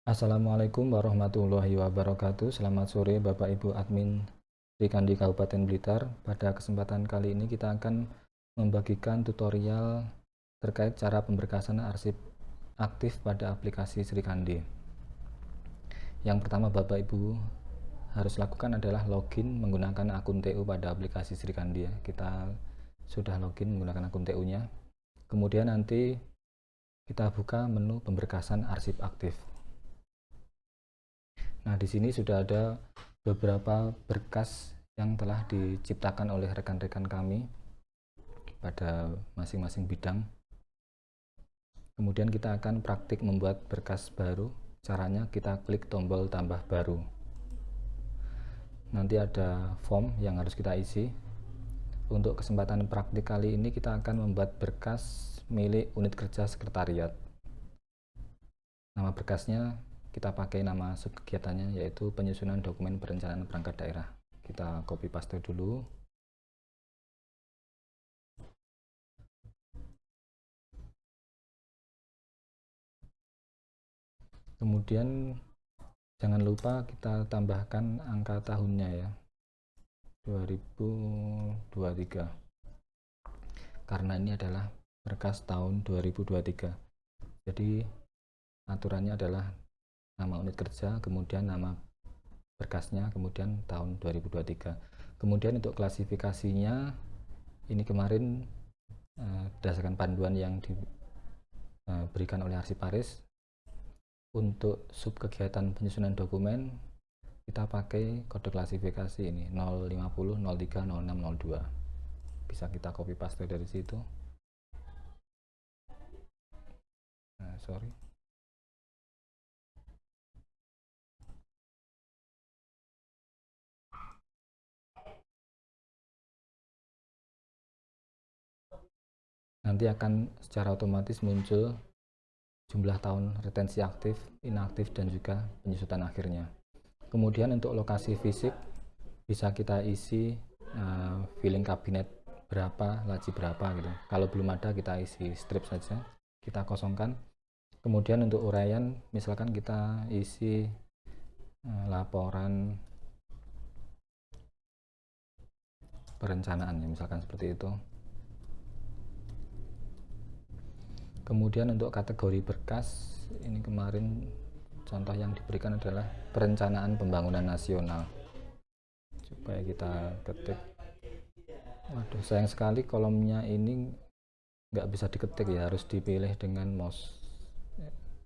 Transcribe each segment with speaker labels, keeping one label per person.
Speaker 1: Assalamualaikum warahmatullahi wabarakatuh. Selamat sore Bapak Ibu Admin Sri Kandi Kabupaten Blitar. Pada kesempatan kali ini kita akan membagikan tutorial terkait cara pemberkasan arsip aktif pada aplikasi Sri Kandi. Yang pertama Bapak Ibu harus lakukan adalah login menggunakan akun TU pada aplikasi Sri Kandi ya. Kita sudah login menggunakan akun TU-nya. Kemudian nanti kita buka menu pemberkasan arsip aktif. Nah, di sini sudah ada beberapa berkas yang telah diciptakan oleh rekan-rekan kami pada masing-masing bidang. Kemudian kita akan praktik membuat berkas baru. Caranya kita klik tombol tambah baru. Nanti ada form yang harus kita isi. Untuk kesempatan praktik kali ini kita akan membuat berkas milik unit kerja sekretariat. Nama berkasnya kita pakai nama subkegiatannya yaitu penyusunan dokumen perencanaan perangkat daerah. Kita copy paste dulu. Kemudian jangan lupa kita tambahkan angka tahunnya ya, 2023, karena ini adalah berkas tahun 2023. Jadi aturannya adalah nama unit kerja, kemudian nama berkasnya, kemudian tahun 2023. Kemudian untuk klasifikasinya, ini kemarin berdasarkan panduan yang diberikan oleh Arsiparis. Untuk subkegiatan penyusunan dokumen kita pakai kode klasifikasi ini 050, 03, 06, 02. Bisa kita copy paste dari situ. Sorry. Nanti akan secara otomatis muncul jumlah tahun retensi aktif, inaktif, dan juga penyusutan akhirnya. Kemudian untuk lokasi fisik bisa kita isi filling kabinet berapa, laci berapa gitu. Kalau belum ada kita isi strip saja, kita kosongkan. Kemudian untuk uraian misalkan kita isi laporan perencanaan ya, misalkan seperti itu. Kemudian untuk kategori berkas, ini kemarin contoh yang diberikan adalah perencanaan pembangunan nasional. Supaya kita ketik. Waduh, sayang sekali kolomnya ini nggak bisa diketik ya, harus dipilih dengan mouse.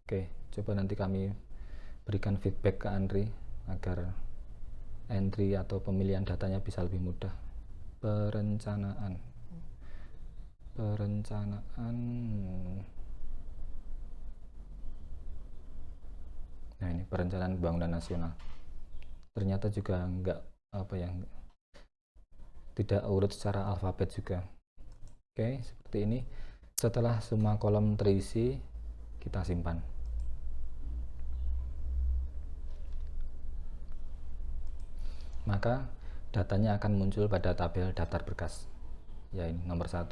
Speaker 1: Oke, coba nanti kami berikan feedback ke Andri agar entry atau pemilihan datanya bisa lebih mudah. Perencanaan. Nah, ini perencanaan pembangunan nasional. Ternyata juga enggak tidak urut secara alfabet juga. Oke, seperti ini. Setelah semua kolom terisi, kita simpan. Maka datanya akan muncul pada tabel daftar berkas. Ya, ini nomor 1.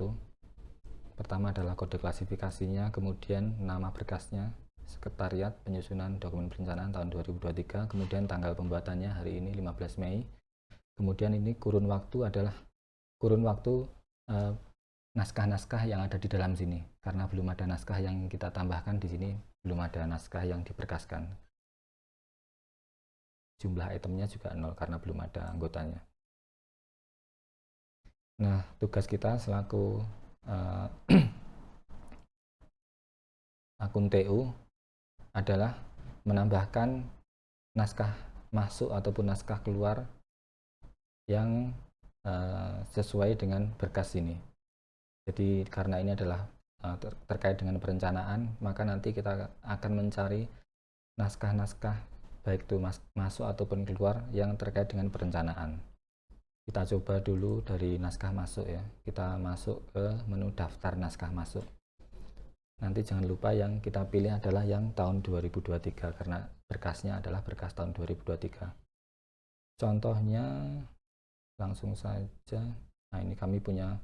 Speaker 1: Pertama adalah kode klasifikasinya, kemudian nama berkasnya, sekretariat penyusunan dokumen perencanaan tahun 2023, kemudian tanggal pembuatannya hari ini 15 Mei. Kemudian ini kurun waktu adalah naskah-naskah yang ada di dalam sini, karena belum ada naskah yang kita tambahkan di sini, belum ada naskah yang diberkaskan. Jumlah itemnya juga 0 karena belum ada anggotanya. Nah, tugas kita selaku akun TU adalah menambahkan naskah masuk ataupun naskah keluar yang sesuai dengan berkas ini. Jadi karena ini adalah terkait dengan perencanaan, maka nanti kita akan mencari naskah-naskah baik itu masuk ataupun keluar yang terkait dengan perencanaan. Kita coba dulu dari naskah masuk ya. Kita masuk ke menu daftar naskah masuk. Nanti jangan lupa yang kita pilih adalah yang tahun 2023 karena berkasnya adalah berkas tahun 2023. Contohnya langsung saja. Nah, ini kami punya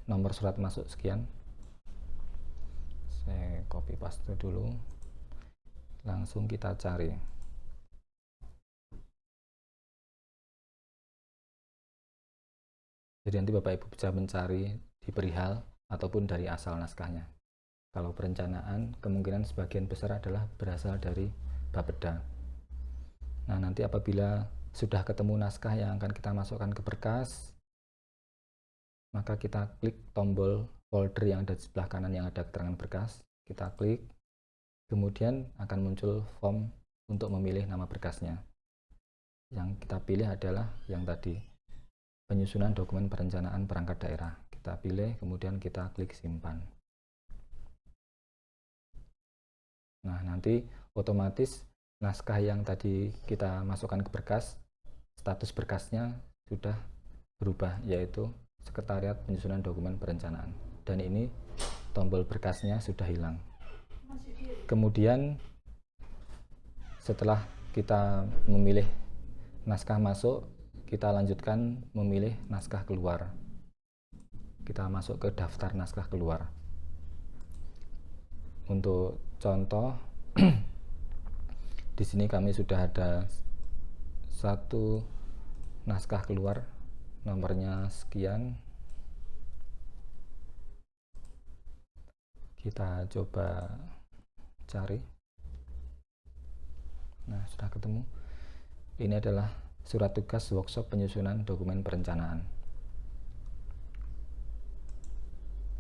Speaker 1: nomor surat masuk sekian. Saya copy paste dulu. Langsung kita cari. Jadi nanti Bapak Ibu bisa mencari di perihal ataupun dari asal naskahnya. Kalau perencanaan, kemungkinan sebagian besar adalah berasal dari Bapeda. Nah, nanti apabila sudah ketemu naskah yang akan kita masukkan ke berkas, maka kita klik tombol folder yang ada di sebelah kanan yang ada keterangan berkas. Kita klik, kemudian akan muncul form untuk memilih nama berkasnya. Yang kita pilih adalah yang tadi, penyusunan dokumen perencanaan perangkat daerah. Kita pilih, kemudian kita klik simpan. Nah, nanti otomatis naskah yang tadi kita masukkan ke berkas, status berkasnya sudah berubah, yaitu Sekretariat Penyusunan Dokumen Perencanaan. Dan ini tombol berkasnya sudah hilang. Kemudian setelah kita memilih naskah masuk, kita lanjutkan memilih naskah keluar. Kita masuk ke daftar naskah keluar. Untuk contoh, di sini kami sudah ada satu naskah keluar, nomornya sekian. Kita coba cari. Nah, sudah ketemu. Ini adalah surat tugas workshop penyusunan dokumen perencanaan.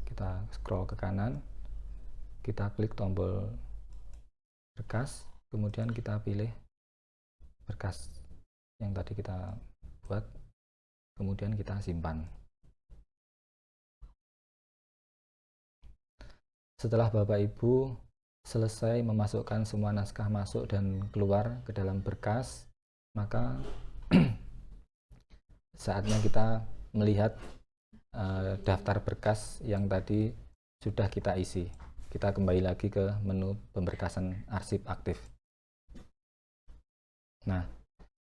Speaker 1: Kita scroll ke kanan, kita klik tombol berkas, kemudian kita pilih berkas yang tadi kita buat, kemudian kita simpan. Setelah Bapak Ibu selesai memasukkan semua naskah masuk dan keluar ke dalam berkas, maka saatnya kita melihat daftar berkas yang tadi sudah kita isi. Kita kembali lagi ke menu pemberkasan arsip aktif. Nah,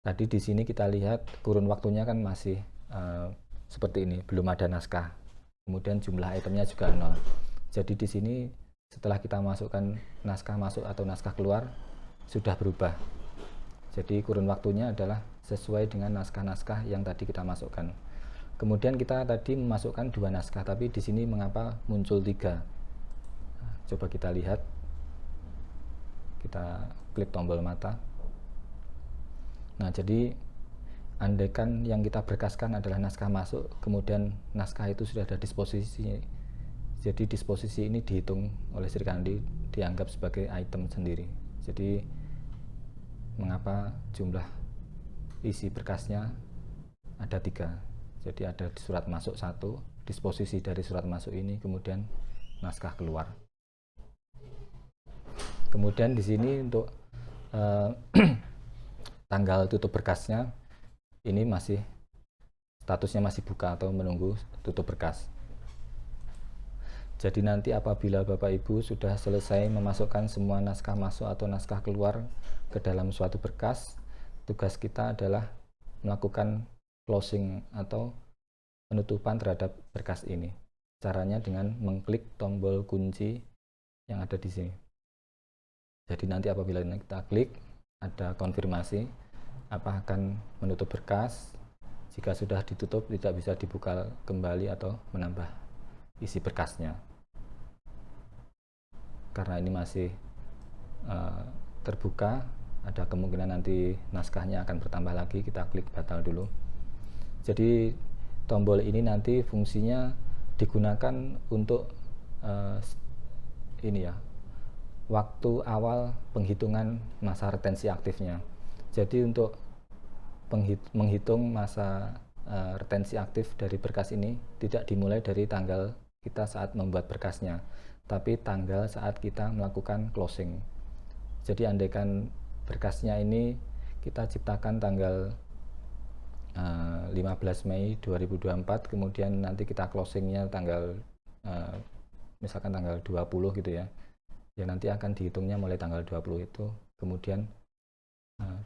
Speaker 1: tadi di sini kita lihat kurun waktunya kan masih seperti ini, belum ada naskah. Kemudian jumlah itemnya juga 0. Jadi di sini setelah kita masukkan naskah masuk atau naskah keluar sudah berubah. Jadi kurun waktunya adalah sesuai dengan naskah-naskah yang tadi kita masukkan. Kemudian kita tadi memasukkan 2 naskah, tapi di sini mengapa muncul 3? Nah, coba kita lihat. Kita klik tombol mata. Nah, jadi andaikan yang kita berkaskan adalah naskah masuk, kemudian naskah itu sudah ada disposisi. Jadi disposisi ini dihitung oleh Sri Kandi, dianggap sebagai item sendiri. Jadi mengapa jumlah isi berkasnya ada 3? Jadi ada di surat masuk 1, disposisi dari surat masuk ini, kemudian naskah keluar. Kemudian di sini untuk tanggal tutup berkasnya ini masih statusnya masih buka atau menunggu tutup berkas. Jadi nanti apabila Bapak Ibu sudah selesai memasukkan semua naskah masuk atau naskah keluar ke dalam suatu berkas, tugas kita adalah melakukan closing atau penutupan terhadap berkas ini. Caranya dengan mengklik tombol kunci yang ada di sini. Jadi nanti apabila kita klik, ada konfirmasi apa akan menutup berkas. Jika sudah ditutup, tidak bisa dibuka kembali atau menambah isi berkasnya. Karena ini masih terbuka, ada kemungkinan nanti naskahnya akan bertambah lagi, kita klik batal dulu. Jadi tombol ini nanti fungsinya digunakan untuk ini ya, waktu awal penghitungan masa retensi aktifnya. Jadi untuk menghitung masa retensi aktif dari berkas ini tidak dimulai dari tanggal kita saat membuat berkasnya, tapi tanggal saat kita melakukan closing. Jadi andaikan berkasnya ini kita ciptakan tanggal 15 Mei 2024, kemudian nanti kita closingnya tanggal misalkan tanggal 20 gitu ya. Ya nanti akan dihitungnya mulai tanggal 20 itu, kemudian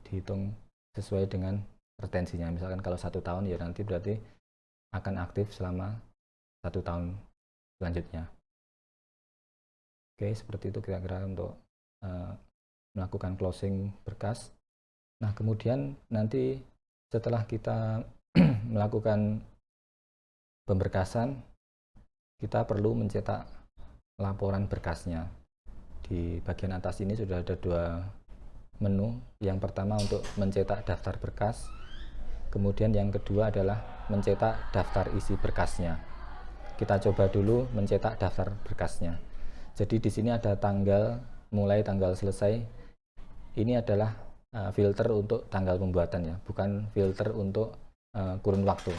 Speaker 1: dihitung sesuai dengan retensinya. Misalkan kalau 1 tahun ya nanti berarti akan aktif selama 1 tahun selanjutnya. Oke, seperti itu kira-kira untuk melakukan closing berkas. Nah, kemudian nanti setelah kita melakukan pemberkasan, kita perlu mencetak laporan berkasnya. Di bagian atas ini sudah ada dua menu. Yang pertama untuk mencetak daftar berkas, kemudian yang kedua adalah mencetak daftar isi berkasnya. Kita coba dulu mencetak daftar berkasnya. Jadi di sini ada tanggal mulai, tanggal selesai. Ini adalah filter untuk tanggal pembuatan ya, bukan filter untuk kurun waktu.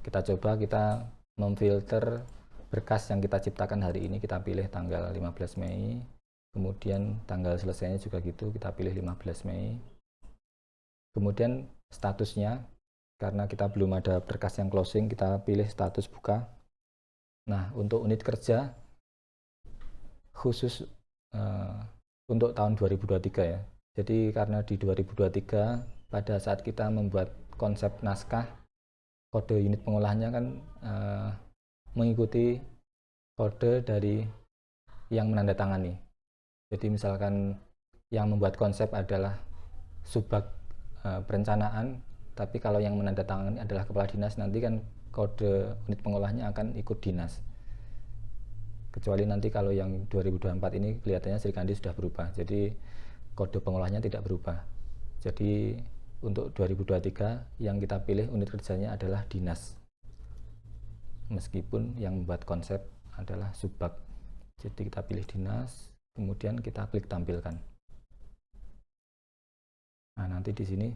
Speaker 1: Kita coba kita memfilter berkas yang kita ciptakan hari ini, kita pilih tanggal 15 Mei, kemudian tanggal selesainya juga gitu, kita pilih 15 Mei. Kemudian statusnya, karena kita belum ada berkas yang closing, kita pilih status buka. Nah, untuk unit kerja khusus untuk tahun 2023 ya. Jadi karena di 2023 pada saat kita membuat konsep naskah, kode unit pengolahannya kan mengikuti kode dari yang menandatangani. Jadi misalkan yang membuat konsep adalah subbag perencanaan, tapi kalau yang menandatangani adalah kepala dinas, nanti kan kode unit pengolahnya akan ikut dinas. Kecuali nanti kalau yang 2024 ini kelihatannya Srikandi sudah berubah, jadi kode pengolahnya tidak berubah. Jadi untuk 2023 yang kita pilih unit kerjanya adalah dinas, meskipun yang membuat konsep adalah subbag. Jadi kita pilih dinas, kemudian kita klik tampilkan. Nah, nanti di sini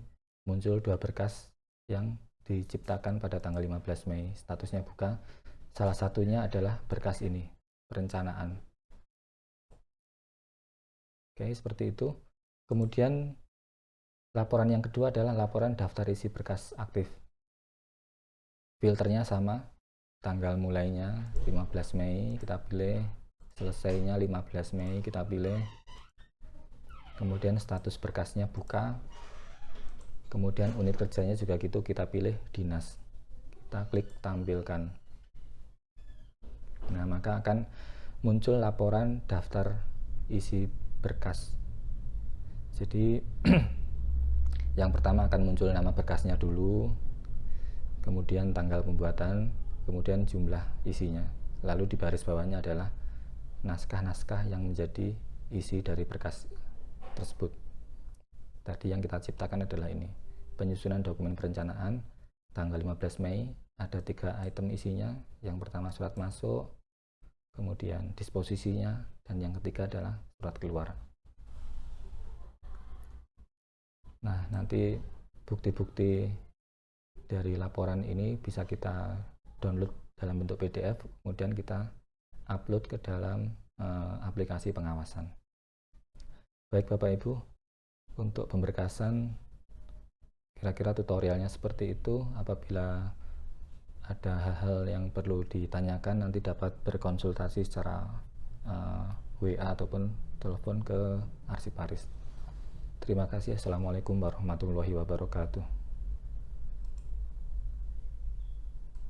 Speaker 1: muncul dua berkas yang diciptakan pada tanggal 15 Mei, statusnya buka. Salah satunya adalah berkas ini, perencanaan. Oke, seperti itu. Kemudian laporan yang kedua adalah laporan daftar isi berkas aktif. Filternya sama, tanggal mulainya 15 Mei, kita pilih, selesainya 15 Mei, kita pilih. Kemudian status berkasnya buka, kemudian unit kerjanya juga gitu, kita pilih dinas, kita klik tampilkan. Nah, maka akan muncul laporan daftar isi berkas. Jadi yang pertama akan muncul nama berkasnya dulu, kemudian tanggal pembuatan, kemudian jumlah isinya, lalu di baris bawahnya adalah naskah-naskah yang menjadi isi dari berkas tersebut. Tadi yang kita ciptakan adalah ini, penyusunan dokumen perencanaan tanggal 15 Mei, ada 3 item isinya. Yang pertama surat masuk, kemudian disposisinya, dan yang ketiga adalah surat keluar. Nah, nanti bukti-bukti dari laporan ini bisa kita download dalam bentuk PDF, kemudian kita upload ke dalam aplikasi pengawasan. Baik Bapak Ibu, untuk pemberkasan kira-kira tutorialnya seperti itu. Apabila ada hal-hal yang perlu ditanyakan, nanti dapat berkonsultasi secara WA ataupun telepon ke Arsiparis. Terima kasih. Assalamualaikum warahmatullahi wabarakatuh.